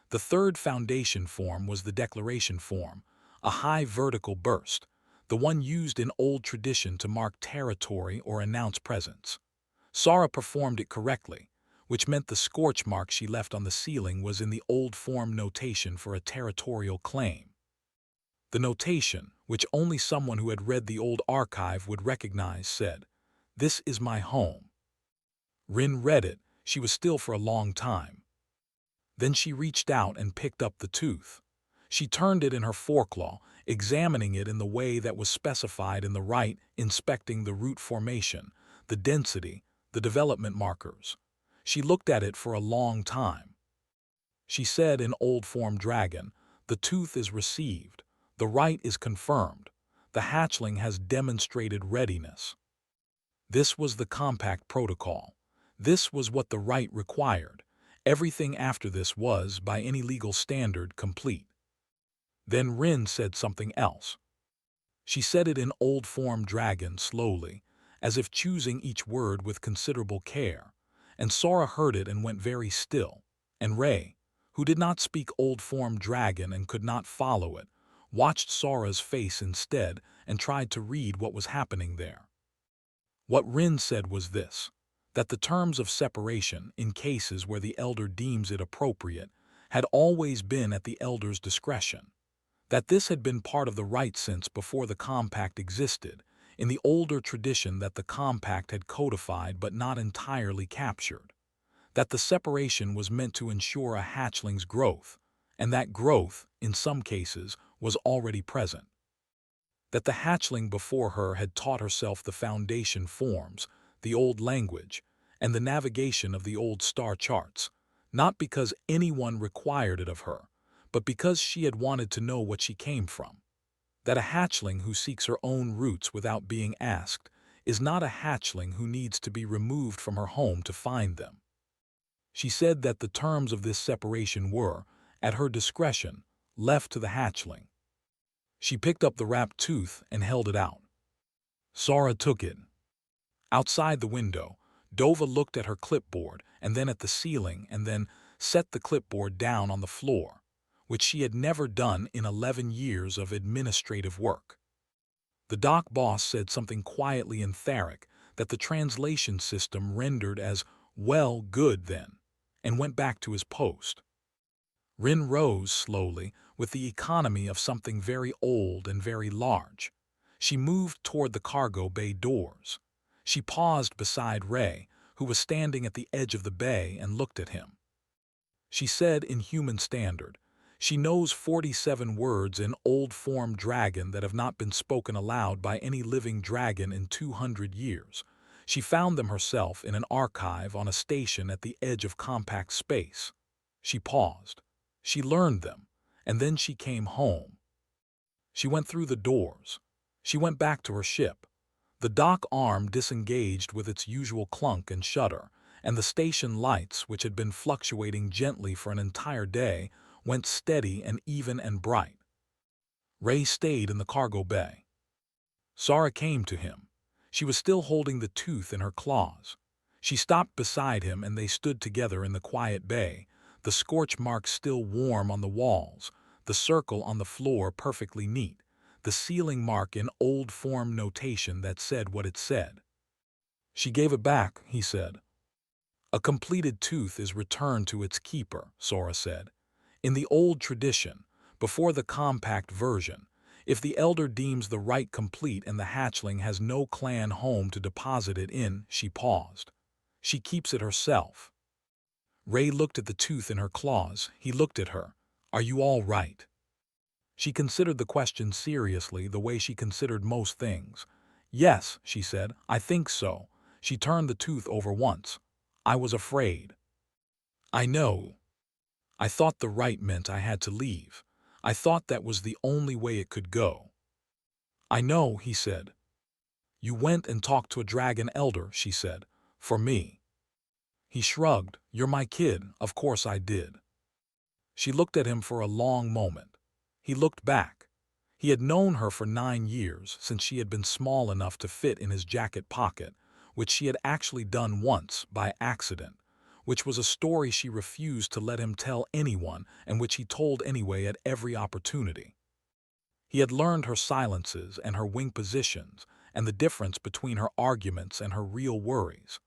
The third foundation form was the declaration form, a high vertical burst, the one used in old tradition to mark territory or announce presence. Sara performed it correctly, which meant the scorch mark she left on the ceiling was in the old form notation for a territorial claim. The notation, which only someone who had read the old archive would recognize, said, "This is my home." Rin read it. She was still for a long time. Then she reached out and picked up the tooth. She turned it in her foreclaw, examining it in the way that was specified in the rite, inspecting the root formation, the density, the development markers. She looked at it for a long time. She said in old form dragon, "The tooth is received. The rite is confirmed. The hatchling has demonstrated readiness." This was the compact protocol. This was what the rite required. Everything after this was, by any legal standard, complete. Then Rin said something else. She said it in old form dragon slowly, as if choosing each word with considerable care, and Sora heard it and went very still, and Ray, who did not speak old form dragon and could not follow it, watched Sora's face instead and tried to read what was happening there. What Rin said was this, that the terms of separation, in cases where the elder deems it appropriate, had always been at the elder's discretion, that this had been part of the rite since before the compact existed, in the older tradition that the compact had codified but not entirely captured, that the separation was meant to ensure a hatchling's growth, and that growth, in some cases, was already present. That the hatchling before her had taught herself the foundation forms, the old language, and the navigation of the old star charts, not because anyone required it of her, but because she had wanted to know what she came from. That a hatchling who seeks her own roots without being asked is not a hatchling who needs to be removed from her home to find them. She said that the terms of this separation were, at her discretion, left to the hatchling. She picked up the wrapped tooth and held it out. Sora took it. Outside the window, Dova looked at her clipboard and then at the ceiling and then set the clipboard down on the floor, which she had never done in 11 years of administrative work. The dock boss said something quietly etheric that the translation system rendered as, "Well, good then," and went back to his post. Rin rose slowly with the economy of something very old and very large. She moved toward the cargo bay doors. She paused beside Ray, who was standing at the edge of the bay, and looked at him. She said in human standard, "She knows 47 words in old form dragon that have not been spoken aloud by any living dragon in 200 years. She found them herself in an archive on a station at the edge of compact space." She paused. She learned them, and then she came home. She went through the doors. She went back to her ship. The dock arm disengaged with its usual clunk and shudder, and the station lights, which had been fluctuating gently for an entire day, went steady and even and bright. Ray stayed in the cargo bay. Sara came to him. She was still holding the tooth in her claws. She stopped beside him and they stood together in the quiet bay, the scorch marks still warm on the walls, the circle on the floor perfectly neat, the ceiling mark in old form notation that said what it said. "She gave it back," he said. "A completed tooth is returned to its keeper," Sora said. "In the old tradition, before the compact version, if the elder deems the rite complete and the hatchling has no clan home to deposit it in," she paused, "she keeps it herself." Ray looked at the tooth in her claws. He looked at her. "Are you all right?" She considered the question seriously, the way she considered most things. "Yes," she said, "I think so." She turned the tooth over once. I was afraid. I know. I thought the rite meant I had to leave. I thought that was the only way it could go. I know, he said. You went and talked to a dragon elder, she said, for me. He shrugged. You're my kid, of course I did. She looked at him for a long moment. He looked back. He had known her for 9 years, since she had been small enough to fit in his jacket pocket, which she had actually done once, by accident, which was a story she refused to let him tell anyone and which he told anyway at every opportunity. He had learned her silences and her wing positions and the difference between her arguments and her real worries.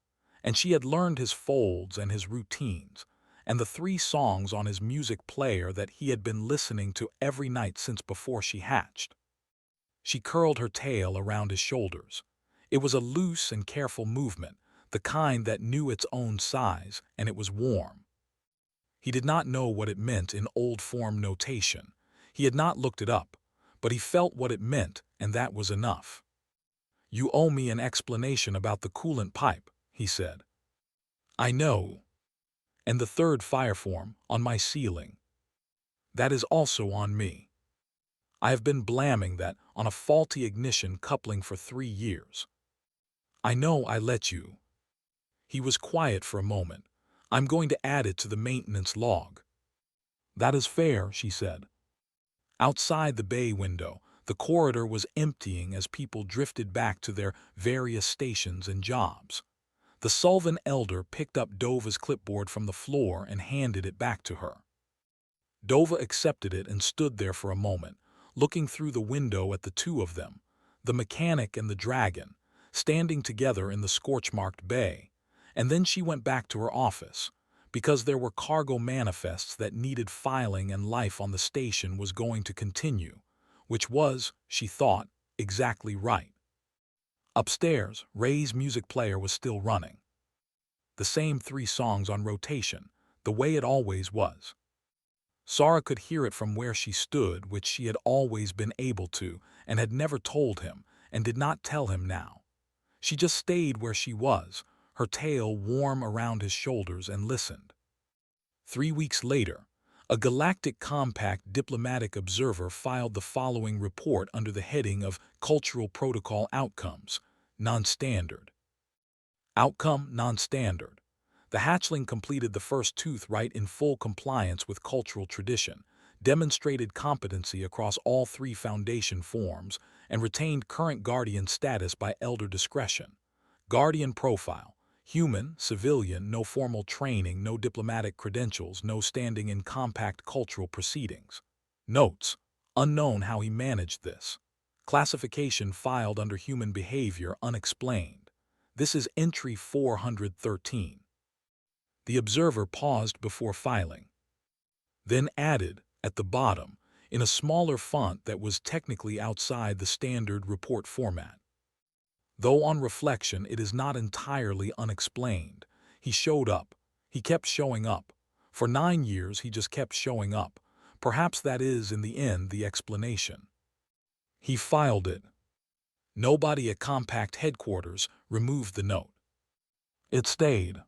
And she had learned his folds and his routines, and the 3 songs on his music player that he had been listening to every night since before she hatched. She curled her tail around his shoulders. It was a loose and careful movement, the kind that knew its own size, and it was warm. He did not know what it meant in old-form notation. He had not looked it up, but he felt what it meant, and that was enough. You owe me an explanation about the coolant pipe, he said. I know. And the 3rd fire form, on my ceiling. That is also on me. I have been blamming that on a faulty ignition coupling for 3 years. I know I let you. He was quiet for a moment. I'm going to add it to the maintenance log. That is fair, she said. Outside the bay window, the corridor was emptying as people drifted back to their various stations and jobs. The Sullivan elder picked up Dova's clipboard from the floor and handed it back to her. Dova accepted it and stood there for a moment, looking through the window at the 2 of them, the mechanic and the dragon, standing together in the scorch-marked bay, and then she went back to her office, because there were cargo manifests that needed filing and life on the station was going to continue, which was, she thought, exactly right. Upstairs, Ray's music player was still running. The same 3 songs on rotation, the way it always was. Sara could hear it from where she stood, which she had always been able to, and had never told him, and did not tell him now. She just stayed where she was, her tail warm around his shoulders, and listened. 3 weeks later, a Galactic Compact diplomatic observer filed the following report under the heading of Cultural Protocol Outcomes, Non-Standard. Outcome non-standard. The hatchling completed the first tooth rite in full compliance with cultural tradition, demonstrated competency across all 3 foundation forms, and retained current guardian status by elder discretion. Guardian profile: human, civilian, no formal training, no diplomatic credentials, no standing in compact cultural proceedings. Notes: unknown how he managed this. Classification filed under human behavior unexplained. This is entry 413. The observer paused before filing. Then added, at the bottom, in a smaller font that was technically outside the standard report format. Though on reflection it is not entirely unexplained. He showed up. He kept showing up. For 9 years he just kept showing up. Perhaps that is, in the end, the explanation. He filed it. Nobody at Compact headquarters removed the note. It stayed.